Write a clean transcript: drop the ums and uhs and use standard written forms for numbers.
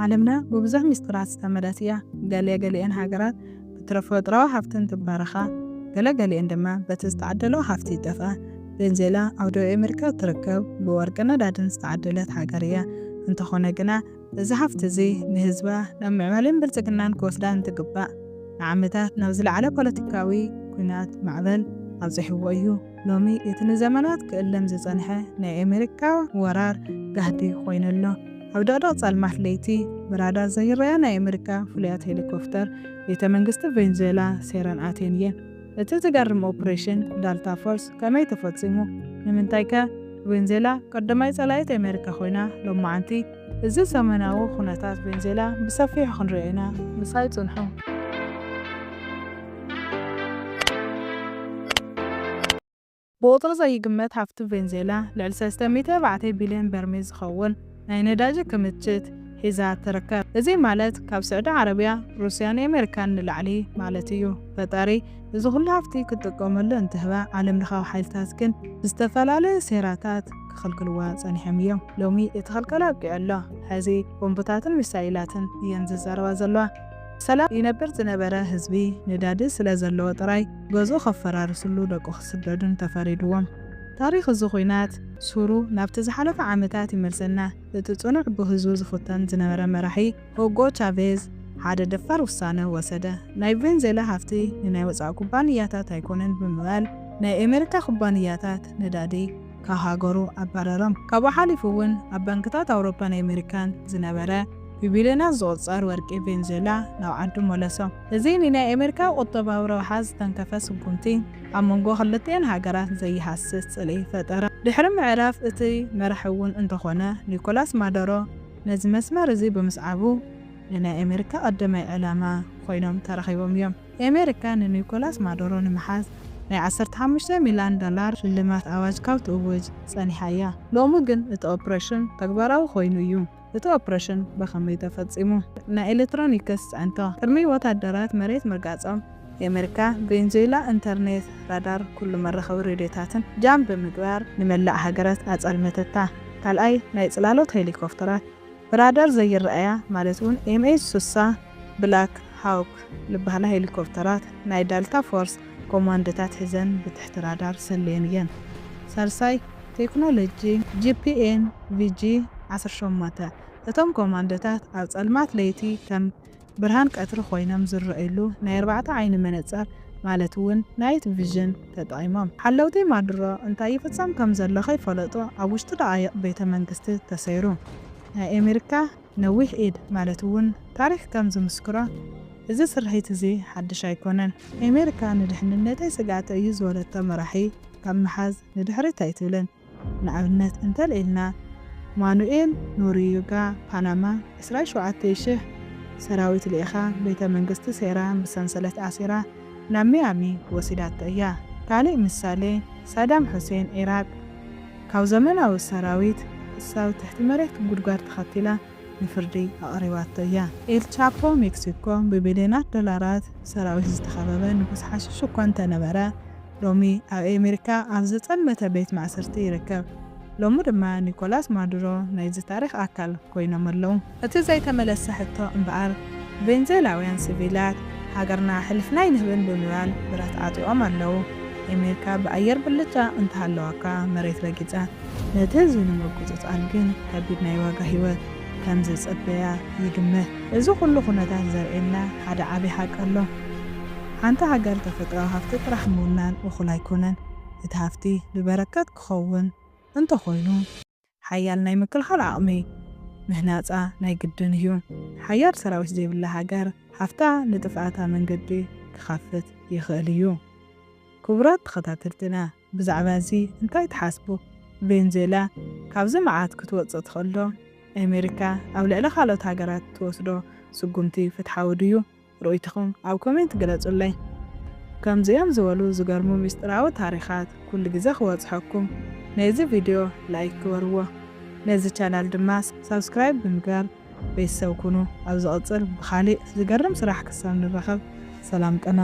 ዓለምና በብዙሕ ሚስጥራት ዝተመልአት እያ። ገሊአን ሃገራት ብተፈጥሮኣዊ ሃብትን ትባረኻ፣ ገሊአን ድማ በቲ ዝተዓደለው ሃብቲ ይጠፍኣ። ቬንዙዌላ ኣብ ደቡብ ኣሜሪካ ትርከብ ብወርቅን ነዳድን ዝተዓደለት ሃገር እያ። እንተኾነ ግና እዚ ሃብቲ እዚ ንህዝባ ናብ ምዕባለን ብልጽግናን ክወስዳ እንትግባእ ንዓመታት ናብ ዝለዓለ ፖለቲካዊ ኩናት ማዕበል ኣብፅሕዎ እዩ። ሎሚ እቲ ንዘመናት ክእለም ዝጸንሐ ናይ ኣሜሪካ ወራር ጋህዲ ኮይነሎ። ኣብ ደቕደቕ ጸልማት ለይቲ ብራዳር ዘይረኣያ ናይ ኣሜሪካ ፍሉያት ሄሊኮፕተር ቤተ መንግስቲ ቬንዙዌላ ሰይረን ኣትየን እየን። እቲ ዝገርም ኦፕሬሽን ዳልታ ፎርስ ከመይ ተፈጺሙ? ንምንታይ ከ ቬንዙዌላ ቀዳማይ ጸላኢት ኣሜሪካ ኮይና ሎማዓንቲ እዚ ዘመናዊ ኩነታት ቬንዙዌላ ብሰፊሑ ክንሪኦ ኢና? ምሳይ ጽንሑ። ብቁጥሪ ዘይግመት ሃብቲ ቬንዙዌላ ልዕሊ 304 ቢልዮን በርሜል ዝኸውን ናይ ነዳጅ ክምችት ሒዛ ትርከብ። እዚ ማለት ካብ ሳዑዲ ዓረብያ፣ ሩስያን ኣሜሪካን ንላዕሊ ማለት እዩ። ፈጣሪ እዚ ኩሉ ሃብቲ ክጥቀመሉ እንትህባ ዓለም ለኻዊ ሓይልታት ግን ብዝተፈላለዩ ሴራታት ክኽልክልዋ ጸኒሖም እዮም። ሎሚ እቲ ኽልከላ ኣብቂዑ ኣሎ። ሕዚ ቦምብታትን ሚሳኢላትን እየን ዝዛረባ ዘለዋ። ሰላም ይነብር ዝነበረ ህዝቢ ነዳዲ ስለ ዘለዎ ጥራይ ገዝኡ ከፈራርስሉ ደቁ ክስደዱን ተፈሪድዎም። ታሪክ እዚ ኩናት ሱሩ ናብቲ ዝሓለፈ ዓመታት ይመልሰና። እቲ ጽኑዕ ብህዝቡ ዝፍተን ዝነበረ መራሒ ሁጎ ቻቬዝ ሓደ ደፋር ውሳነ ወሰደ። ናይ ቬንዙዌላ ሃብቲ ንናይ ወፃኢ ኩባንያታት ኣይኮነን ብምባል ናይ ኣሜሪካ ኩባንያታት ነዳዲ ካብ ሃገሩ ኣባረሮም። ካብኡ ሓሊፉ እውን ኣብ ባንክታት ኣውሮፓን ኣሜሪካን ዝነበረ ብቢልዮናት ዝቑጸር ወርቂ ቬንዙዌላ ናብ ዓዱ መለሶ። እዚ ንናይ ኣሜሪካ ቁጠባዊ ረብሓ ዝተንከፈ ስጉምቲ ኣብ መንጎ ክልቲአን ሃገራት ዘይሃስስ ጽልኢ ፈጠረ። ድሕሪ ምዕራፍ እቲ መራሒ እውን እንተኾነ ኒኮላስ ማዱሮ ነዚ መስመር እዚ ብምስዓቡ ንናይ ኣሜሪካ ቀዳማይ ዕላማ ኮይኖም ተረኺቦም እዮም። ኣሜሪካ ንኒኮላስ ማዱሮ ንምሓዝ ናይ $15 ሚልዮን ሽልማት ኣዋጅ ካብ ትእውጅ ጸኒሓ እያ። ሎሚ ግን እቲ ኦፕሬሽን ተግባራዊ ኮይኑ እዩ። እቲ ኦፕሬሽን ብኸመይ ተፈጺሙ? ናይ ኤሌክትሮኒክስ ጽዕንቶ ቅድሚ ወታደራት መሬት ምርጋጾም ኣሜሪካ ቬንዙዌላ ኢንተርኔት፣ ራዳር፣ ኩሉ መራኸቢ ሬድዮታትን ጃም ብምግባር ንመላእ ሃገራት ኣጸልመተታ። ካልኣይ ናይ ጽላሎት ሄሊኮፕተራት ብራዳር ዘይረኣያ ማለት እውን MH-60 ብላክ ሃውክ ዝበሃላ ሄሊኮፕተራት ናይ ዳልታ ፎርስ ኮማንዶታት ሒዘን ብትሕቲ ራዳር ሰልየን እየን። ሳልሳይ ቴክኖሎጂ GPN VG-18 እቶም ኮማንዶታት ኣብ ጸልማት ለይቲ ከም ብርሃን ቀትሪ ኮይኖም ዝረኣዩሉ ናይ 4 ዓይኒ መነጽር ማለት እውን ናይት ቪዥን ተጠቒሞም ሓለውቲ ማዱሮ እንታይ ይፍጸም ከም ዘሎ ከይፈለጡ ኣብ ውሽጢ ደቓይቕ ቤተ መንግስቲ ተሰይሩ። ናይ ኣሜሪካ ነዊሕ ኢድ ማለት እውን ታሪክ ከም ዝምስክሮ እዚ ስርሒት እዚ ሓድሽ ኣይኮነን። ኣሜሪካ ንድሕንነተይ ስጋኣተ እዩ ዝበለቶ መራሒ ካብ መሓዝ ንድሕሪት ኣይትብልን። ንኣብነት እንተልዒልና ማኑኤል ኖሪዮጋ ፓናማ 27,000 ሰራዊት ልኢኻ ቤተ መንግስቲ ሰይራ ብሰንሰለት ኣሲራ ናብ ሚያሚ ወሲዳቶ እያ። ካልእ ምሳሌ ሳዳም ሁሴን ኢራቅ ካብ ዘመናዊ ሰራዊት እሳብ ትሕቲ መሬት ጉድጓድ ተኸቲላ ንፍርዲ ኣቕሪባቶ እያ። ኤል ቻፖ ሜክሲኮ ብቢልዮናት ዶላራት ሰራዊት ዝተኸበበ ንጉስ ሓሽሽ እኳ እንተነበረ ሎሚ ኣብ ኣሜሪካ ኣብ ዝጸልመተ ቤት ማእሰርቲ ይርከብ። ሎሚ ድማ ኒኮላስ ማዱሮ ናይዚ ታሪክ ኣካል ኮይኖም ኣለዉ። እቲ ዘይተመለሰ ሕቶ እምበኣር ቬንዙዌላውያን ሲቪላት ሃገርና ሕልፍና ይንህብን ብምባል ብረት ኣጢቖም ኣለዉ። ኣሜሪካ ብኣየር ብልጫ እንተሃለዋካ መሬት ረጊጻ ነቲ ህዝቢ ንምቁፅጻር ግን ከቢድ ናይ ዋጋ ህይወት ከም ዝጽበያ ይግመት። እዚ ኩሉ ኩነታት ዘርእየና ሓደ ዓብዪ ሓቂ ኣሎ። ሓንቲ ሃገር ተፈጥሮኣዊ ሃብቲ ጥራሕ ምውናን እኹል ኣይኮነን። እቲ ሃብቲ ብበረከት ክኸውን እንተኾይኑ ሓያል ናይ ምክልኻል ዓቕሚ ምህናፃ ናይ ግድን እዩ። ሓያል ሰራዊት ዘይብላ ሃገር ሃፍታ ንጥፍኣታ መንገዲ ክኸፍት ይኽእል እዩ። ክቡራት ተኸታተልትና ብዛዕባ እዚ እንታይ ትሓስቡ? ቬንዙዌላ ካብዚ መዓት ክትወፅእ ትኽእል ዶ? ኣሜሪካ ኣብ ልዕሊ ካልኦት ሃገራት ትወስዶ ስጉምቲ ፍትሓዊ ድዩ? ርኡይትኹም ኣብ ኮሜንት ገለጹለይ። ከምዚኦም ዝበሉ ዝገርሙ ምስጢራዊ ታሪኻት ኩሉ ግዜ ክወጽሐኩም ነዚ ቪድዮ ላይክ ግበርዎ። ነዚ ቻናል ድማ ሰብስክራይብ ብምግባር ቤተሰብ ኩኑ። ኣብ ዝቕጽል ብኻሊእ ዝገርም ስራሕ ክሳብ ንረኸብ ሰላም ቀና።